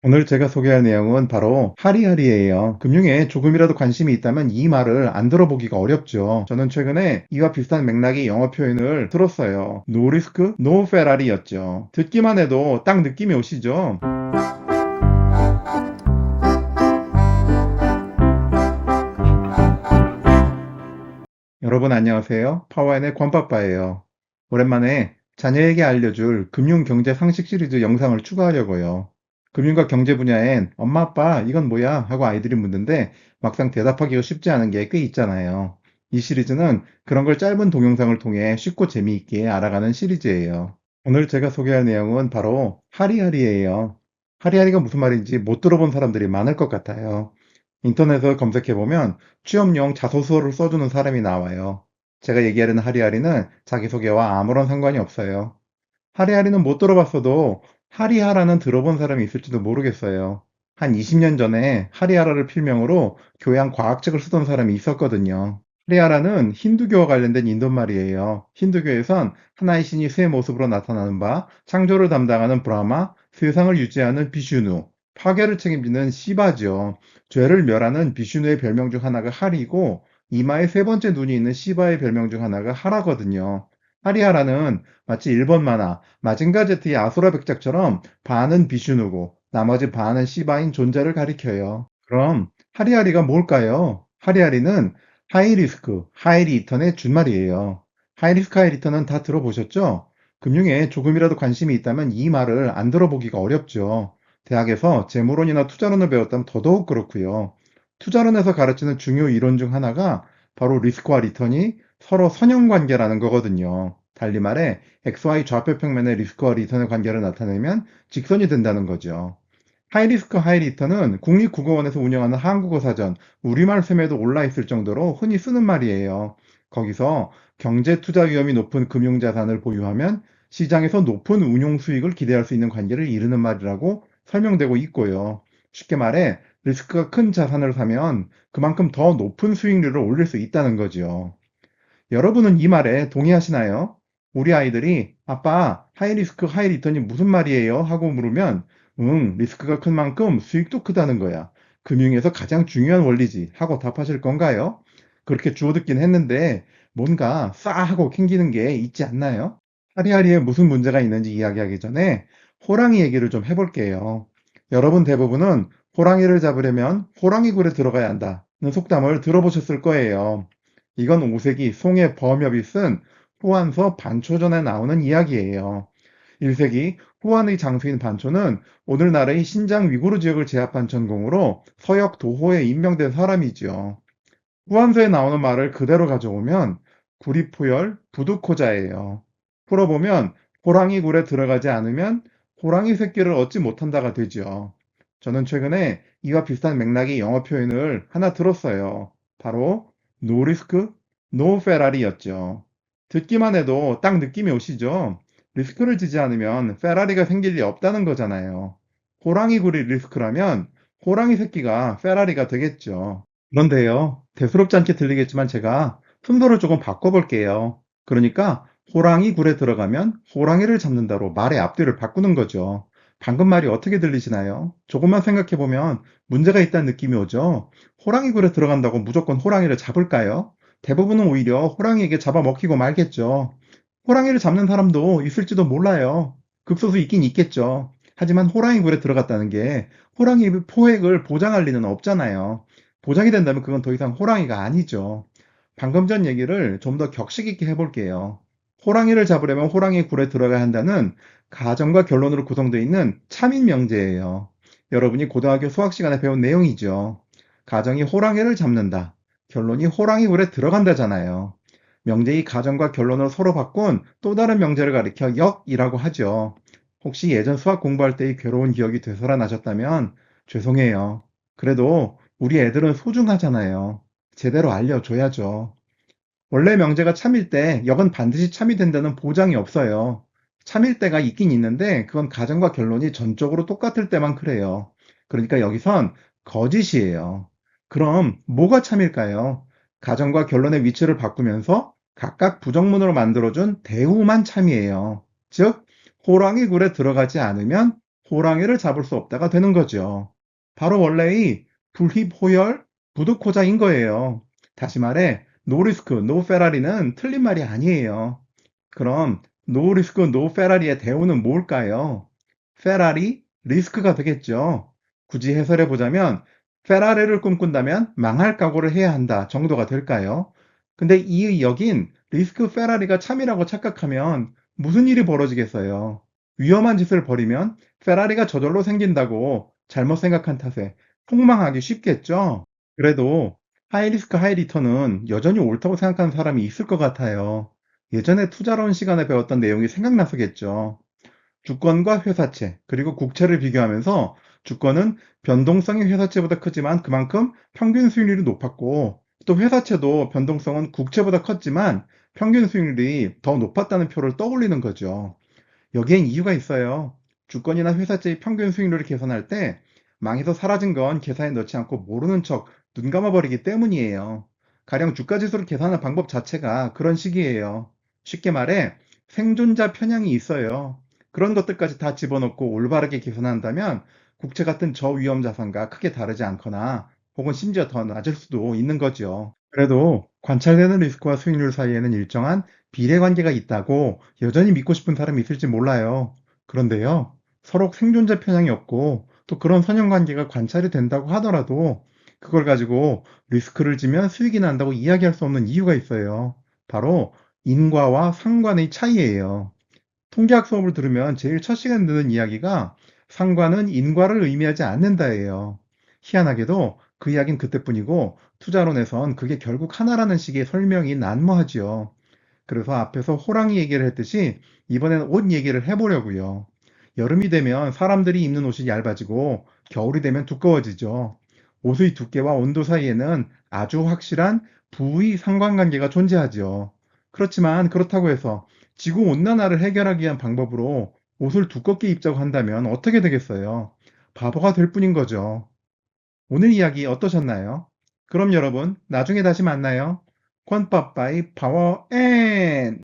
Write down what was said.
오늘 제가 소개할 내용은 바로 하리하리예요. 금융에 조금이라도 관심이 있다면 이 말을 안 들어보기가 어렵죠. 저는 최근에 이와 비슷한 맥락의 영어 표현을 들었어요. No risk, no Ferrari였죠. 듣기만 해도 딱 느낌이 오시죠? 여러분 안녕하세요. 파워앤의 권빠빠예요. 오랜만에 자녀에게 알려줄 금융 경제 상식 시리즈 영상을 추가하려고요. 금융과 경제 분야엔 엄마 아빠 이건 뭐야 하고 아이들이 묻는데 막상 대답하기가 쉽지 않은 게 꽤 있잖아요. 이 시리즈는 그런 걸 짧은 동영상을 통해 쉽고 재미있게 알아가는 시리즈예요. 오늘 제가 소개할 내용은 바로 하리하리예요. 하리하리가 무슨 말인지 못 들어본 사람들이 많을 것 같아요. 인터넷에 검색해보면 취업용 자소서를 써주는 사람이 나와요. 제가 얘기하려는 하리하리는 자기소개와 아무런 상관이 없어요. 하리하리는 못 들어봤어도 하리하라는 들어본 사람이 있을지도 모르겠어요. 한 20년 전에 하리하라를 필명으로 교양 과학책을 쓰던 사람이 있었거든요. 하리하라는 힌두교와 관련된 인도말이에요. 힌두교에선 하나의 신이 새 모습으로 나타나는 바, 창조를 담당하는 브라마, 세상을 유지하는 비슈누, 파괴를 책임지는 시바죠. 죄를 멸하는 비슈누의 별명 중 하나가 하리고, 이마에 세 번째 눈이 있는 시바의 별명 중 하나가 하라거든요. 하리하라는 마치 일본 만화 마징가 제트의 아수라 백작처럼 반은 비슈누고 나머지 반은 시바인 존재를 가리켜요. 그럼 하리하리가 뭘까요? 하리하리는 하이리스크, 하이리턴의 준말이에요. 하이리스크, 하이리턴은 다 들어보셨죠? 금융에 조금이라도 관심이 있다면 이 말을 안 들어보기가 어렵죠. 대학에서 재무론이나 투자론을 배웠다면 더더욱 그렇고요. 투자론에서 가르치는 중요 이론 중 하나가 바로 리스크와 리턴이 서로 선형관계라는 거거든요. 달리 말해 XY 좌표 평면의 리스크와 리턴의 관계를 나타내면 직선이 된다는 거죠. 하이리스크 하이리턴은 국립국어원에서 운영하는 한국어 사전, 우리말 셈에도 올라 있을 정도로 흔히 쓰는 말이에요. 거기서 경제 투자 위험이 높은 금융자산을 보유하면 시장에서 높은 운용 수익을 기대할 수 있는 관계를 이르는 말이라고 설명되고 있고요. 쉽게 말해 리스크가 큰 자산을 사면 그만큼 더 높은 수익률을 올릴 수 있다는 거죠. 여러분은 이 말에 동의하시나요? 우리 아이들이 아빠, 하이리스크, 하이리턴이 무슨 말이에요? 하고 물으면 응, 리스크가 큰 만큼 수익도 크다는 거야. 금융에서 가장 중요한 원리지 하고 답하실 건가요? 그렇게 주워 듣긴 했는데 뭔가 싸하고 캥기는 게 있지 않나요? 하리하리에 무슨 문제가 있는지 이야기하기 전에 호랑이 얘기를 좀 해볼게요. 여러분 대부분은 호랑이를 잡으려면 호랑이 굴에 들어가야 한다는 속담을 들어보셨을 거예요. 이건 오세기 송해 범협이 쓴 후한서 반초전에 나오는 이야기예요. 1세기 후한의 장수인 반초는 오늘날의 신장 위구르 지역을 제압한 전공으로 서역 도호에 임명된 사람이지요. 후한서에 나오는 말을 그대로 가져오면 구리포열 부두코자예요. 풀어보면 호랑이 굴에 들어가지 않으면 호랑이 새끼를 얻지 못한다가 되지요. 저는 최근에 이와 비슷한 맥락의 영어 표현을 하나 들었어요. 바로 no risk, no Ferrari였죠. 듣기만 해도 딱 느낌이 오시죠? 리스크를 지지 않으면 페라리가 생길 리 없다는 거잖아요. 호랑이 굴이 리스크라면 호랑이 새끼가 페라리가 되겠죠. 그런데요, 대수롭지 않게 들리겠지만 제가 순서를 조금 바꿔볼게요. 그러니까 호랑이 굴에 들어가면 호랑이를 잡는다로 말의 앞뒤를 바꾸는 거죠. 방금 말이 어떻게 들리시나요? 조금만 생각해보면 문제가 있다는 느낌이 오죠? 호랑이 굴에 들어간다고 무조건 호랑이를 잡을까요? 대부분은 오히려 호랑이에게 잡아먹히고 말겠죠. 호랑이를 잡는 사람도 있을지도 몰라요. 극소수 있긴 있겠죠. 하지만 호랑이 굴에 들어갔다는 게 호랑이 포획을 보장할 리는 없잖아요. 보장이 된다면 그건 더 이상 호랑이가 아니죠. 방금 전 얘기를 좀 더 격식 있게 해볼게요. 호랑이를 잡으려면 호랑이 굴에 들어가야 한다는 가정과 결론으로 구성되어 있는 참인 명제예요. 여러분이 고등학교 수학 시간에 배운 내용이죠. 가정이 호랑이를 잡는다. 결론이 호랑이 굴에 들어간다잖아요. 명제의 가정과 결론을 서로 바꾼 또 다른 명제를 가리켜 역이라고 하죠. 혹시 예전 수학 공부할 때의 괴로운 기억이 되살아나셨다면 죄송해요. 그래도 우리 애들은 소중하잖아요. 제대로 알려줘야죠. 원래 명제가 참일 때 역은 반드시 참이 된다는 보장이 없어요. 참일 때가 있긴 있는데 그건 가정과 결론이 전적으로 똑같을 때만 그래요. 그러니까 여기선 거짓이에요. 그럼 뭐가 참일까요? 가정과 결론의 위치를 바꾸면서 각각 부정문으로 만들어준 대우만 참이에요. 즉, 호랑이 굴에 들어가지 않으면 호랑이를 잡을 수 없다가 되는 거죠. 바로 원래의 불입호열, 부득호자인 거예요. 다시 말해, 노리스크, 노 페라리는 틀린 말이 아니에요. 그럼 노리스크, 노 페라리의 대우는 뭘까요? 페라리, 리스크가 되겠죠. 굳이 해설해 보자면 페라리를 꿈꾼다면 망할 각오를 해야 한다 정도가 될까요? 근데 이 여긴 리스크 페라리가 참이라고 착각하면 무슨 일이 벌어지겠어요? 위험한 짓을 벌이면 페라리가 저절로 생긴다고 잘못 생각한 탓에 폭망하기 쉽겠죠? 그래도 하이리스크 하이리턴은 여전히 옳다고 생각하는 사람이 있을 것 같아요. 예전에 투자론 시간에 배웠던 내용이 생각나서겠죠. 주권과 회사채, 그리고 국채를 비교하면서 주권은 변동성이 회사채보다 크지만 그만큼 평균 수익률이 높았고, 또 회사채도 변동성은 국채보다 컸지만 평균 수익률이 더 높았다는 표를 떠올리는 거죠. 여기엔 이유가 있어요. 주권이나 회사채의 평균 수익률을 계산할 때 망해서 사라진 건 계산에 넣지 않고 모르는 척 눈 감아버리기 때문이에요. 가령 주가지수를 계산하는 방법 자체가 그런 식이에요. 쉽게 말해 생존자 편향이 있어요. 그런 것들까지 다 집어넣고 올바르게 계산한다면 국채 같은 저위험 자산과 크게 다르지 않거나 혹은 심지어 더 낮을 수도 있는 거죠. 그래도 관찰되는 리스크와 수익률 사이에는 일정한 비례관계가 있다고 여전히 믿고 싶은 사람이 있을지 몰라요. 그런데요, 서로 생존자 편향이 없고 또 그런 선형관계가 관찰이 된다고 하더라도 그걸 가지고 리스크를 지면 수익이 난다고 이야기할 수 없는 이유가 있어요. 바로 인과와 상관의 차이예요. 통계학 수업을 들으면 제일 첫 시간 듣는 이야기가 상관은 인과를 의미하지 않는다예요. 희한하게도 그 이야기는 그때뿐이고 투자론에선 그게 결국 하나라는 식의 설명이 난무하지요. 그래서 앞에서 호랑이 얘기를 했듯이 이번에는 옷 얘기를 해보려고요. 여름이 되면 사람들이 입는 옷이 얇아지고 겨울이 되면 두꺼워지죠. 옷의 두께와 온도 사이에는 아주 확실한 부의 상관관계가 존재하지요. 그렇지만 그렇다고 해서 지구 온난화를 해결하기 위한 방법으로 옷을 두껍게 입자고 한다면 어떻게 되겠어요? 바보가 될 뿐인 거죠. 오늘 이야기 어떠셨나요? 그럼 여러분, 나중에 다시 만나요. 콘빠빠이 파워 앤!